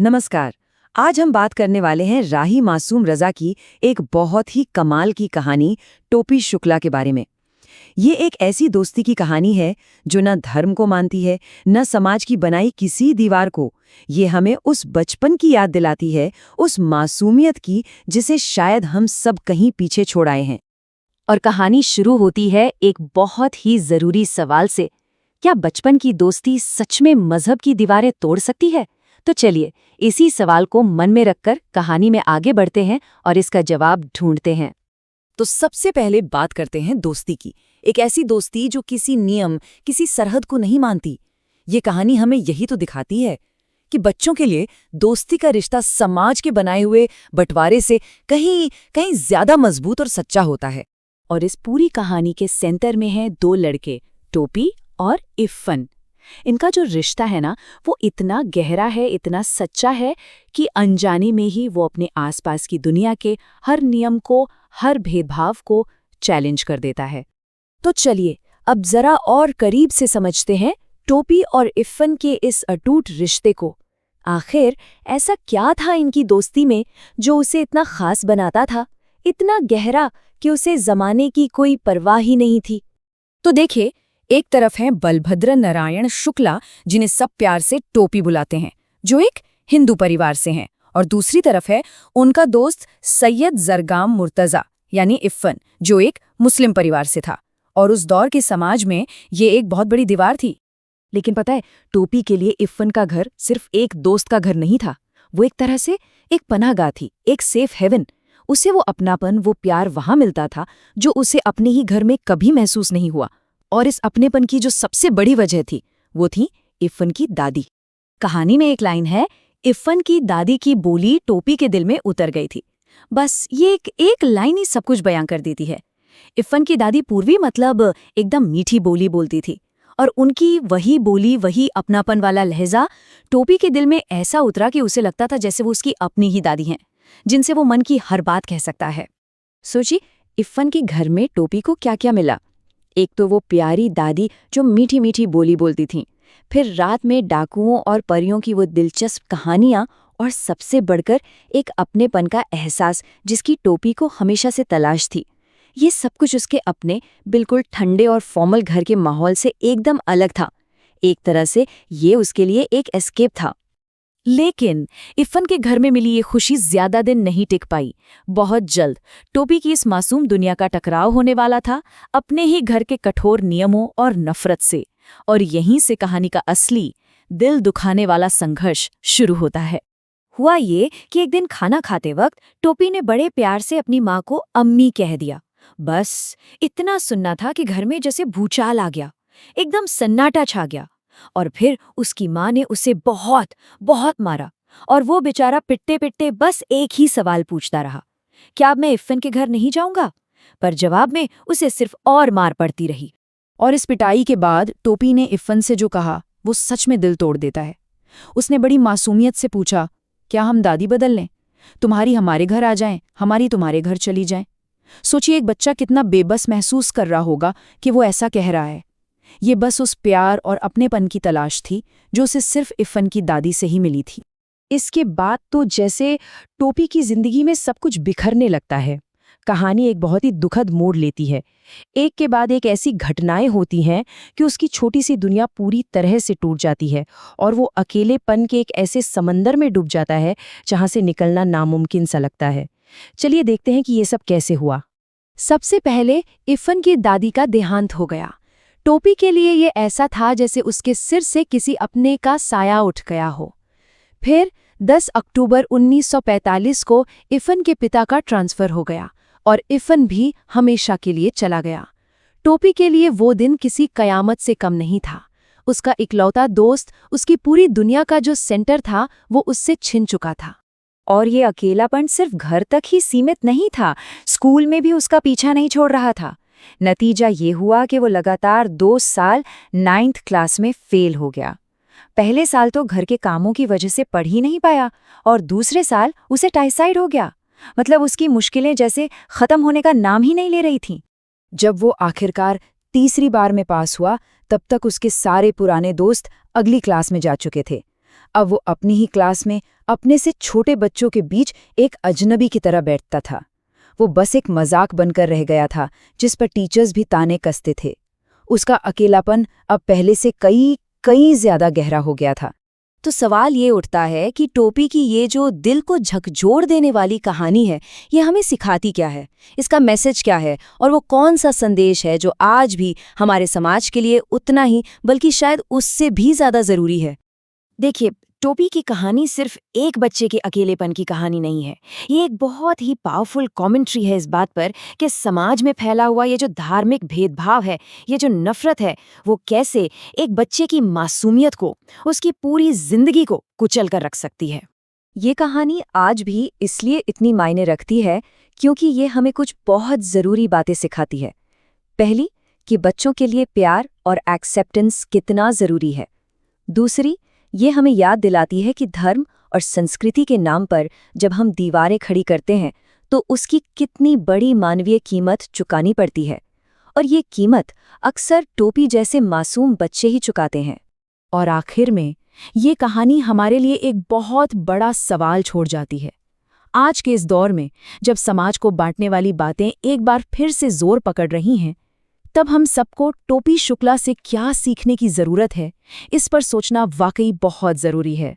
नमस्कार। आज हम बात करने वाले हैं राही मासूम रजा की एक बहुत ही कमाल की कहानी टोपी शुक्ला के बारे में। ये एक ऐसी दोस्ती की कहानी है जो न धर्म को मानती है, न समाज की बनाई किसी दीवार को। ये हमें उस बचपन की याद दिलाती है, उस मासूमियत की जिसे शायद हम सब कहीं पीछे छोड़ आए हैं। और कहानी शुरू होती है एक बहुत ही जरूरी सवाल से। क्या बचपन की दोस्ती सच में मजहब की दीवारें तोड़ सकती है? तो चलिए इसी सवाल को मन में रखकर कहानी में आगे बढ़ते हैं और इसका जवाब ढूंढते हैं। तो सबसे पहले बात करते हैं दोस्ती की। एक ऐसी दोस्ती जो किसी नियम, किसी सरहद को नहीं मानती। ये कहानी हमें यही तो दिखाती है कि बच्चों के लिए दोस्ती का रिश्ता समाज के बनाए हुए बंटवारे से कहीं कहीं ज्यादा मजबूत और सच्चा होता है। और इस पूरी कहानी के सेंटर में हैं दो लड़के, टोपी और इफ़न। इनका जो रिश्ता है ना, वो इतना गहरा है, इतना सच्चा है कि अनजाने में ही वो अपने आसपास की दुनिया के हर नियम को, हर भेदभाव को चैलेंज कर देता है। तो चलिए अब जरा और करीब से समझते हैं टोपी और इफ़न के इस अटूट रिश्ते को। आखिर ऐसा क्या था इनकी दोस्ती में जो उसे इतना खास बनाता था, इतना गहरा कि उसे जमाने की कोई परवाह ही नहीं थी। तो देखिए, एक तरफ हैं बलभद्र नारायण शुक्ला, जिन्हें सब प्यार से टोपी बुलाते हैं, जो एक हिंदू परिवार से हैं, और दूसरी तरफ है उनका दोस्त सैयद जरगाम मुर्तजा यानी इफ़न, जो एक मुस्लिम परिवार से था। और उस दौर के समाज में ये एक बहुत बड़ी दीवार थी। लेकिन पता है, टोपी के लिए इफ़न का घर सिर्फ एक दोस्त का घर नहीं था, वो एक तरह से एक पनाहगाह थी, एक सेफ हेवन। उसे वो अपनापन, वो प्यार वहां मिलता था जो उसे अपने ही घर में कभी महसूस नहीं हुआ। और इस अपनेपन की जो सबसे बड़ी वजह थी, वो थी इफ़न की दादी। कहानी में एक लाइन है, इफ़न की दादी की बोली टोपी के दिल में उतर गई थी। बस ये एक लाइन ही सब कुछ बयां कर देती है। इफ़न की दादी पूर्वी, मतलब एकदम मीठी बोली बोलती थी, और उनकी वही बोली, वही अपनापन वाला लहजा टोपी के दिल में ऐसा उतरा कि उसे लगता था जैसे वो उसकी अपनी ही दादी हैं, जिनसे वो मन की हर बात कह सकता है। सोची, इफ़न के घर में टोपी को क्या क्या मिला। एक तो वो प्यारी दादी जो मीठी मीठी बोली बोलती थी, फिर रात में डाकुओं और परियों की वो दिलचस्प कहानियां, और सबसे बढ़कर एक अपनेपन का एहसास जिसकी टोपी को हमेशा से तलाश थी। ये सब कुछ उसके अपने बिल्कुल ठंडे और फॉर्मल घर के माहौल से एकदम अलग था। एक तरह से ये उसके लिए एक एस्केप था। लेकिन इफ़न के घर में मिली ये खुशी ज्यादा दिन नहीं टिक पाई। बहुत जल्द टोपी की इस मासूम दुनिया का टकराव होने वाला था, अपने ही घर के कठोर नियमों और नफरत से। और यहीं से कहानी का असली, दिल दुखाने वाला संघर्ष शुरू होता है। हुआ ये कि एक दिन खाना खाते वक्त टोपी ने बड़े प्यार से अपनी माँ को अम्मी कह दिया। बस इतना सुनना था कि घर में जैसे भूचाल आ गया, एकदम सन्नाटा छा गया। और फिर उसकी माँ ने उसे बहुत बहुत मारा, और वो बेचारा पिटते पिटते बस एक ही सवाल पूछता रहा, क्या अब मैं इफ़न के घर नहीं जाऊंगा? पर जवाब में उसे सिर्फ और मार पड़ती रही। और इस पिटाई के बाद टोपी ने इफ़न से जो कहा, वो सच में दिल तोड़ देता है। उसने बड़ी मासूमियत से पूछा, क्या हम दादी बदल लें? तुम्हारी हमारे घर आ जाएं, हमारी तुम्हारे घर चली जाएं। सोचिए, एक बच्चा कितना बेबस महसूस कर रहा होगा कि वो ऐसा कह रहा है। ये बस उस प्यार और अपनेपन की तलाश थी जो उसे सिर्फ इफ़न की दादी से ही मिली थी। इसके बाद तो जैसे टोपी की जिंदगी में सब कुछ बिखरने लगता है। कहानी एक बहुत ही दुखद मोड़ लेती है। एक के बाद एक ऐसी घटनाएं होती हैं कि उसकी छोटी सी दुनिया पूरी तरह से टूट जाती है, और वो अकेलेपन के एक ऐसे समंदर में डूब जाता है जहां से निकलना नामुमकिन सा लगता है। चलिए देखते हैं कि ये सब कैसे हुआ। सबसे पहले इफ़न की दादी का देहांत हो गया। टोपी के लिए ये ऐसा था जैसे उसके सिर से किसी अपने का साया उठ गया हो। फिर 10 अक्टूबर 1945 को इफ़न के पिता का ट्रांसफ़र हो गया, और इफ़न भी हमेशा के लिए चला गया। टोपी के लिए वो दिन किसी कयामत से कम नहीं था। उसका इकलौता दोस्त, उसकी पूरी दुनिया का जो सेंटर था, वो उससे छिन चुका था। और ये अकेलापन सिर्फ घर तक ही सीमित नहीं था, स्कूल में भी उसका पीछा नहीं छोड़ रहा था। नतीजा ये हुआ कि वो लगातार 2 साल 9th क्लास में फेल हो गया। पहले साल तो घर के कामों की वजह से पढ़ ही नहीं पाया, और दूसरे साल उसे टाइफाइड हो गया। मतलब उसकी मुश्किलें जैसे खत्म होने का नाम ही नहीं ले रही थीं। जब वो आखिरकार तीसरी बार में पास हुआ, तब तक उसके सारे पुराने दोस्त अगली क्लास में जा चुके थे। अब वो अपनी ही क्लास में अपने से छोटे बच्चों के बीच एक अजनबी की तरह बैठता था। वो बस एक मजाक बनकर रह गया था जिस पर टीचर्स भी ताने कसते थे। उसका अकेलापन अब पहले से कई ज्यादा गहरा हो गया था। तो सवाल ये उठता है कि टोपी की ये जो दिल को झकझोर देने वाली कहानी है, ये हमें सिखाती क्या है? इसका मैसेज क्या है? और वो कौन सा संदेश है जो आज भी हमारे समाज के लिए उतना ही, बल्कि शायद उससे भी ज्यादा जरूरी है? देखिए, टोपी की कहानी सिर्फ एक बच्चे के अकेलेपन की कहानी नहीं है। ये एक बहुत ही पावरफुल कमेंट्री है इस बात पर कि समाज में फैला हुआ ये जो धार्मिक भेदभाव है, ये जो नफरत है, वो कैसे एक बच्चे की मासूमियत को, उसकी पूरी जिंदगी को कुचल कर रख सकती है। ये कहानी आज भी इसलिए इतनी मायने रखती है क्योंकि ये हमें कुछ बहुत ज़रूरी बातें सिखाती है। पहली, कि बच्चों के लिए प्यार और एक्सेप्टेंस कितना ज़रूरी है। दूसरी, ये हमें याद दिलाती है कि धर्म और संस्कृति के नाम पर जब हम दीवारें खड़ी करते हैं तो उसकी कितनी बड़ी मानवीय कीमत चुकानी पड़ती है, और ये कीमत अक्सर टोपी जैसे मासूम बच्चे ही चुकाते हैं। और आखिर में ये कहानी हमारे लिए एक बहुत बड़ा सवाल छोड़ जाती है। आज के इस दौर में जब समाज को बांटने वाली बातें एक बार फिर से जोर पकड़ रही हैं, तब हम सबको टोपी शुक्ला से क्या सीखने की जरूरत है, इस पर सोचना वाकई बहुत जरूरी है।